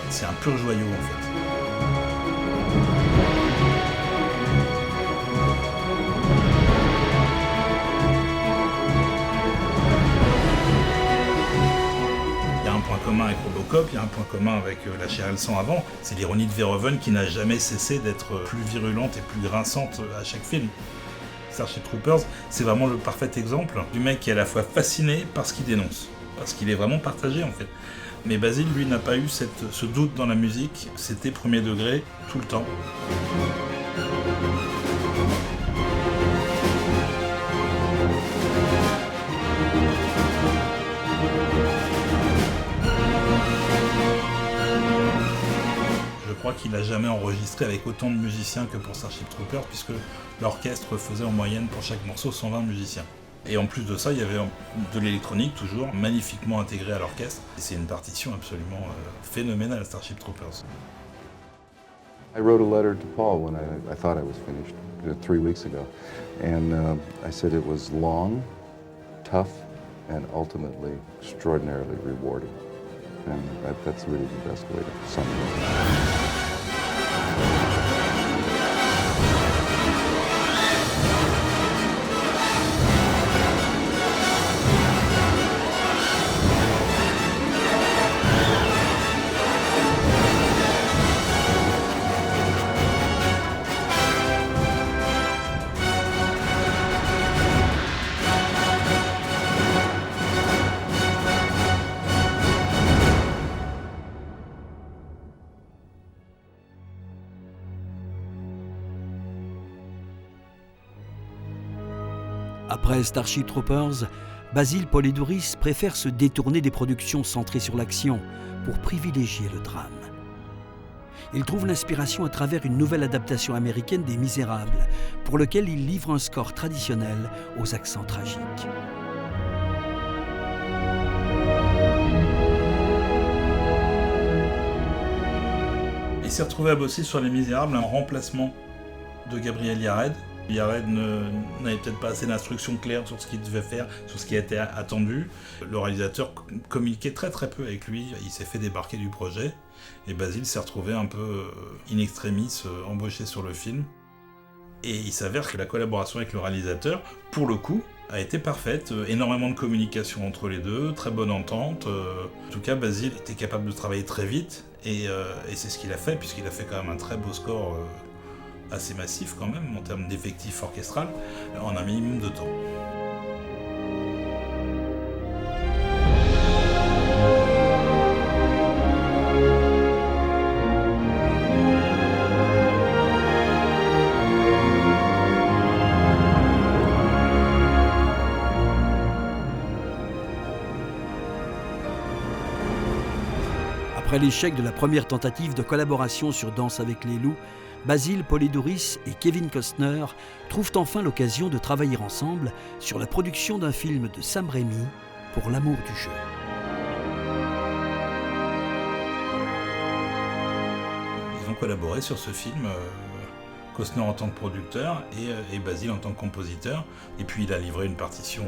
Speaker 1: C'est un pur joyau, en fait. Avec Robocop, il y a un point commun avec La Chair et le sang avant, c'est l'ironie de Verhoeven qui n'a jamais cessé d'être plus virulente et plus grinçante à chaque film. Starship Troopers, c'est vraiment le parfait exemple du mec qui est à la fois fasciné par ce qu'il dénonce, parce qu'il est vraiment partagé en fait. Mais Basile, lui, n'a pas eu ce doute dans la musique, c'était premier degré tout le temps. Je crois qu'il n'a jamais enregistré avec autant de musiciens que pour Starship Troopers, puisque l'orchestre faisait en moyenne pour chaque morceau 120 musiciens. Et en plus de ça, il y avait de l'électronique toujours, magnifiquement intégrée à l'orchestre. Et c'est une partition absolument phénoménale, Starship Troopers.
Speaker 6: I wrote a letter to Paul when I thought I was finished 3 weeks ago. And I said it was long, tough, and ultimately extraordinarily rewarding. And that's really the best way to sum it up.
Speaker 4: Après Starship Troopers, Basile Poulet-Doris préfère se détourner des productions centrées sur l'action pour privilégier le drame. Il trouve l'inspiration à travers une nouvelle adaptation américaine des Misérables, pour lequel il livre un score traditionnel aux accents tragiques.
Speaker 1: Il s'est retrouvé à bosser sur Les Misérables en remplacement de Gabriel Yared. Yared n'avait peut-être pas assez d'instructions claires sur ce qu'il devait faire, sur ce qui était attendu. Le réalisateur communiquait très très peu avec lui, il s'est fait débarquer du projet, et Basil s'est retrouvé un peu in extremis embauché sur le film. Et il s'avère que la collaboration avec le réalisateur, pour le coup, a été parfaite. Énormément de communication entre les deux, très bonne entente. En tout cas, Basil était capable de travailler très vite, et c'est ce qu'il a fait, puisqu'il a fait quand même un très beau score assez massif quand même, en termes d'effectifs orchestral, en un minimum de temps.
Speaker 4: Après l'échec de la première tentative de collaboration sur Danse avec les loups, Basil Polidoris et Kevin Costner trouvent enfin l'occasion de travailler ensemble sur la production d'un film de Sam Raimi pour l'amour du jeu.
Speaker 1: Ils ont collaboré sur ce film, Costner en tant que producteur et Basil en tant que compositeur. Et puis il a livré une partition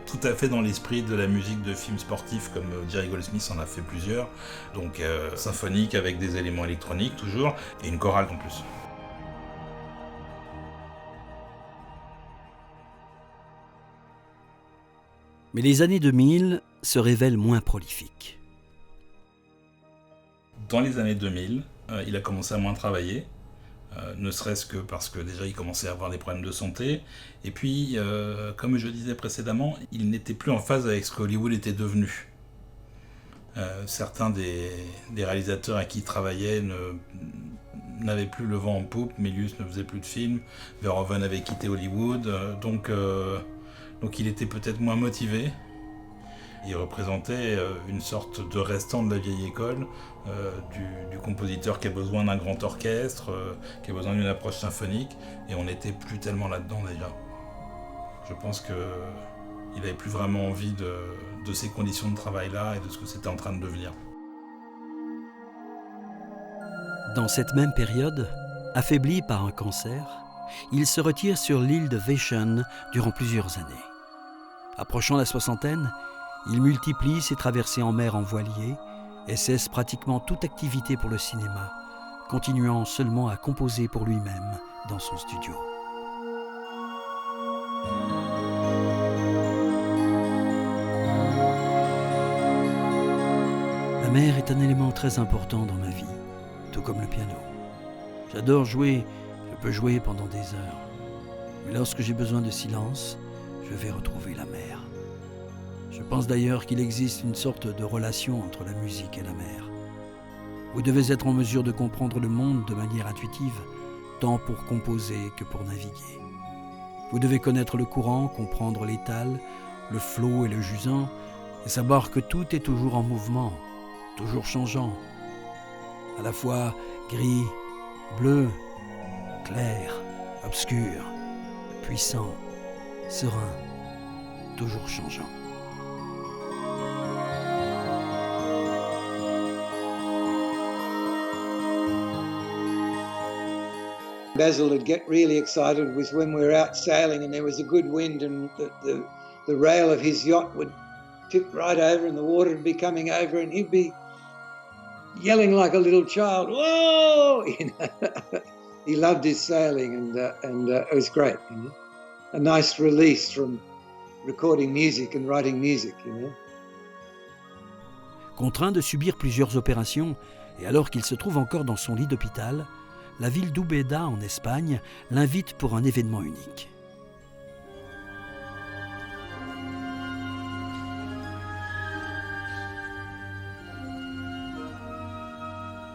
Speaker 1: tout à fait dans l'esprit de la musique de films sportifs, comme Jerry Goldsmith en a fait plusieurs. Donc symphonique avec des éléments électroniques toujours, et une chorale en plus.
Speaker 4: Mais les années 2000 se révèlent moins prolifiques.
Speaker 1: Dans les années 2000, il a commencé à moins travailler. Ne serait-ce que parce que déjà il commençait à avoir des problèmes de santé, et puis, comme je disais précédemment, il n'était plus en phase avec ce qu'Hollywood était devenu. Certains des réalisateurs à qui il travaillait n'avaient plus le vent en poupe, Milius ne faisait plus de films, Verhoeven avait quitté Hollywood, donc il était peut-être moins motivé. Il représentait une sorte de restant de la vieille école, du compositeur qui a besoin d'un grand orchestre, qui a besoin d'une approche symphonique, et on n'était plus tellement là-dedans déjà. Je pense qu'il n'avait plus vraiment envie de ces conditions de travail-là et de ce que c'était en train de devenir.
Speaker 4: Dans cette même période, affaibli par un cancer, il se retire sur l'île de Vashon durant plusieurs années. Approchant la soixantaine, il multiplie ses traversées en mer en voilier et cesse pratiquement toute activité pour le cinéma, continuant seulement à composer pour lui-même dans son studio. La mer est un élément très important dans ma vie, tout comme le piano. J'adore jouer, je peux jouer pendant des heures. Mais lorsque j'ai besoin de silence, je vais retrouver la mer. Je pense d'ailleurs qu'il existe une sorte de relation entre la musique et la mer. Vous devez être en mesure de comprendre le monde de manière intuitive, tant pour composer que pour naviguer. Vous devez connaître le courant, comprendre l'étal, le flot et le jusant, et savoir que tout est toujours en mouvement, toujours changeant. À la fois gris, bleu, clair, obscur, puissant, serein, toujours changeant.
Speaker 2: Basil would get really excited was when we were out sailing and there was a good wind and the rail of his yacht would tip right over and the water would be coming over and he'd be yelling like a little child, "Whoa!" You know? He loved his sailing and it was great. You know? A nice release from recording music and writing music. You know?
Speaker 4: Contraint de subir plusieurs opérations et alors qu'il se trouve encore dans son lit d'hôpital, la ville d'Úbeda, en Espagne, l'invite pour un événement unique.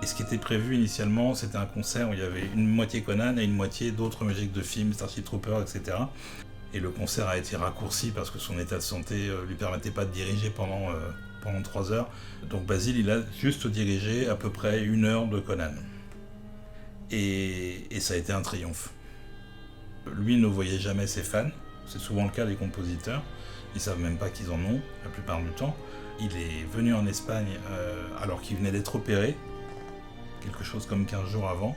Speaker 1: Et ce qui était prévu initialement, c'était un concert où il y avait une moitié Conan et une moitié d'autres musiques de films, Starship Troopers, etc. Et le concert a été raccourci parce que son état de santé lui permettait pas de diriger pendant 3 heures. Donc Basil, il a juste dirigé à peu près 1 heure de Conan. Et ça a été un triomphe. Lui ne voyait jamais ses fans, c'est souvent le cas des compositeurs, ils savent même pas qu'ils en ont la plupart du temps. Il est venu en Espagne alors qu'il venait d'être opéré, quelque chose comme 15 jours avant.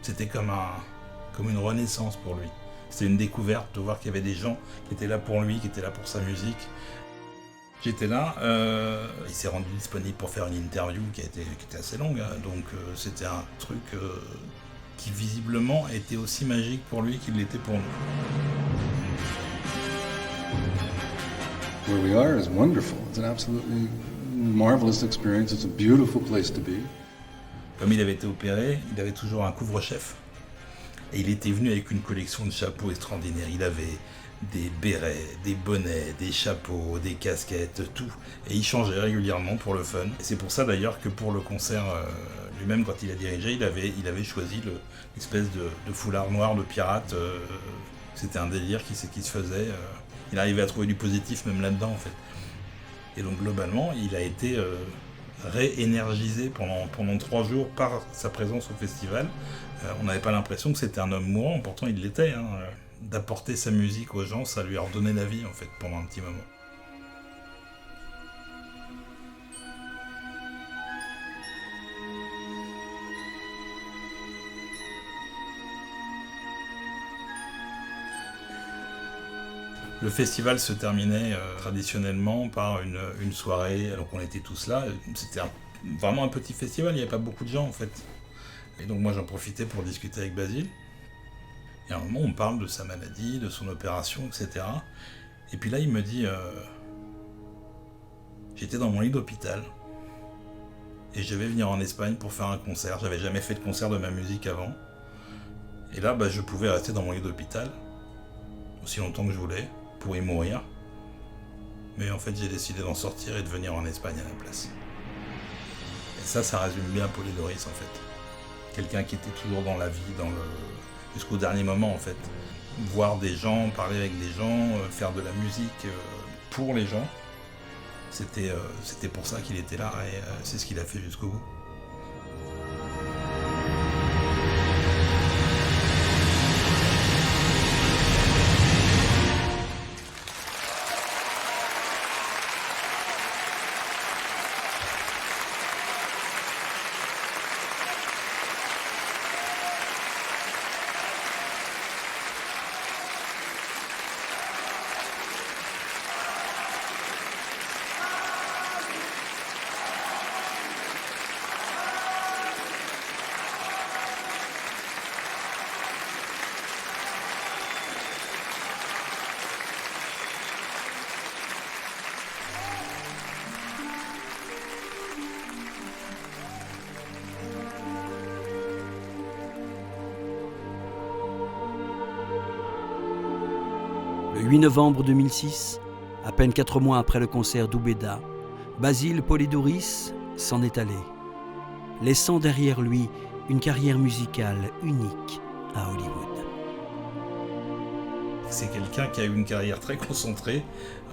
Speaker 1: C'était comme une renaissance pour lui. C'était une découverte de voir qu'il y avait des gens qui étaient là pour lui, qui étaient là pour sa musique. J'étais là, il s'est rendu disponible pour faire une interview qui était assez longue, hein, donc c'était un truc qui visiblement était aussi magique pour lui qu'il l'était pour nous.
Speaker 6: Where we are is wonderful. It's an absolutely marvelous experience. It's a beautiful place to be.
Speaker 1: Comme il avait été opéré, il avait toujours un couvre-chef. Et il était venu avec une collection de chapeaux extraordinaires. Il avait des bérets, des bonnets, des chapeaux, des casquettes, tout. Et il changeait régulièrement pour le fun. Et c'est pour ça d'ailleurs que pour le concert lui-même, quand il a dirigé, il avait choisi l'espèce de foulard noir de pirate. C'était un délire qui se faisait. Il arrivait à trouver du positif même là-dedans en fait. Et donc globalement, il a été réénergisé pendant 3 jours par sa présence au festival. On n'avait pas l'impression que c'était un homme mourant, pourtant il l'était. Hein. D'apporter sa musique aux gens, ça lui a redonné la vie en fait pendant un petit moment. Le festival se terminait traditionnellement par une soirée, donc on était tous là. C'était vraiment un petit festival, il n'y avait pas beaucoup de gens en fait. Et donc moi j'en profitais pour discuter avec Basile. Et à un moment on parle de sa maladie, de son opération, etc. Et puis là il me dit j'étais dans mon lit d'hôpital et je vais venir en Espagne pour faire un concert. J'avais jamais fait de concert de ma musique avant. Et là je pouvais rester dans mon lit d'hôpital aussi longtemps que je voulais pour y mourir. Mais en fait j'ai décidé d'en sortir et de venir en Espagne à la place. Et ça résume bien Polydorus en fait. Quelqu'un qui était toujours dans la vie, jusqu'au dernier moment en fait. Voir des gens, parler avec des gens, faire de la musique pour les gens, c'était pour ça qu'il était là et c'est ce qu'il a fait jusqu'au bout.
Speaker 4: Le 8 novembre 2006, à peine 4 mois après le concert d'Úbeda, Basile Polydorus s'en est allé, laissant derrière lui une carrière musicale unique à Hollywood.
Speaker 1: C'est quelqu'un qui a eu une carrière très concentrée,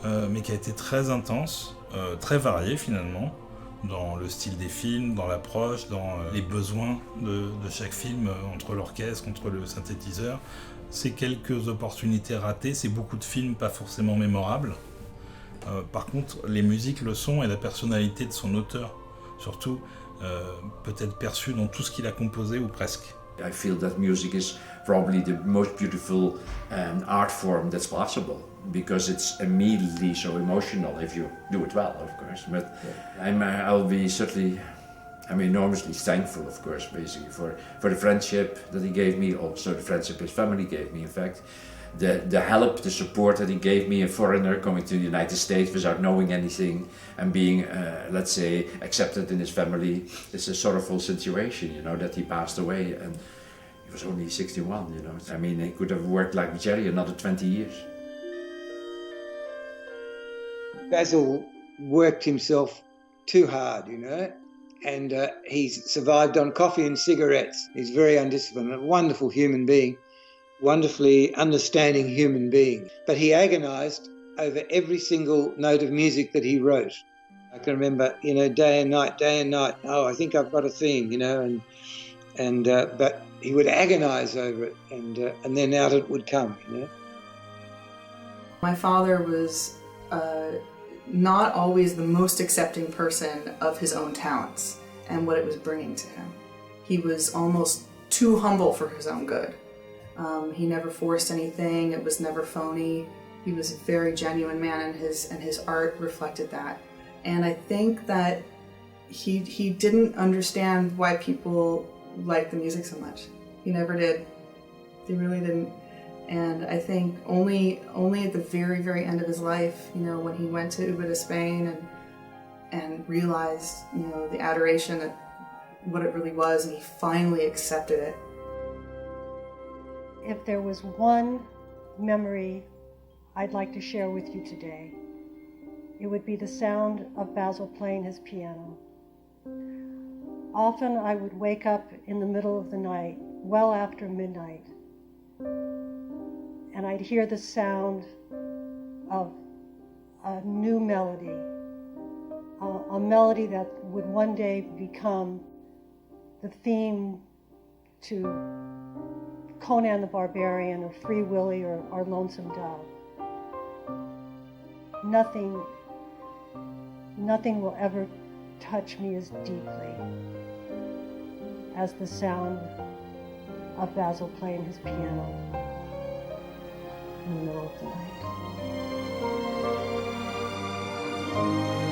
Speaker 1: mais qui a été très intense, très variée finalement, dans le style des films, dans l'approche, dans les besoins de chaque film, entre l'orchestre, entre le synthétiseur. C'est quelques opportunités ratées, c'est beaucoup de films pas forcément mémorables. Par contre, les musiques le sont et la personnalité de son auteur, surtout, peut-être perçue dans tout ce qu'il a composé ou presque.
Speaker 10: I feel that music is probably the most beautiful art form that's possible because it's immediately so emotional if you do it well, of course. But I'll be certainly, enormously thankful, of course, basically for the friendship that he gave me, also the friendship his family gave me, in fact. The help, the support that he gave me, a foreigner coming to the United States without knowing anything and being, let's say, accepted in his family. It's a sorrowful situation, that he passed away and he was only 61, he could have worked like Jerry another 20 years.
Speaker 2: Basil worked himself too hard, and he's survived on coffee and cigarettes. He's very undisciplined, a wonderful human being. Wonderfully understanding human being. But he agonized over every single note of music that he wrote. I can remember, day and night. Oh, I think I've got a theme, but he would agonize over it, and then out it would come,
Speaker 9: My father was not always the most accepting person of his own talents and what it was bringing to him. He was almost too humble for his own good. He never forced anything. It was never phony. He was a very genuine man, and his art reflected that. And I think that he didn't understand why people liked the music so much. He never did. He really didn't. And I think only at the very, very end of his life, you know, when he went to Uba de Spain and realized, you know, the adoration that what it really was, and he finally accepted it.
Speaker 7: If there was one memory I'd like to share with you today, it would be the sound of Basil playing his piano. Often I would wake up in the middle of the night, well after midnight, and I'd hear the sound of a new melody, a melody that would one day become the theme to Conan the Barbarian or Free Willy or Lonesome Dove. Nothing will ever touch me as deeply as the sound of Basil playing his piano in the middle of the night.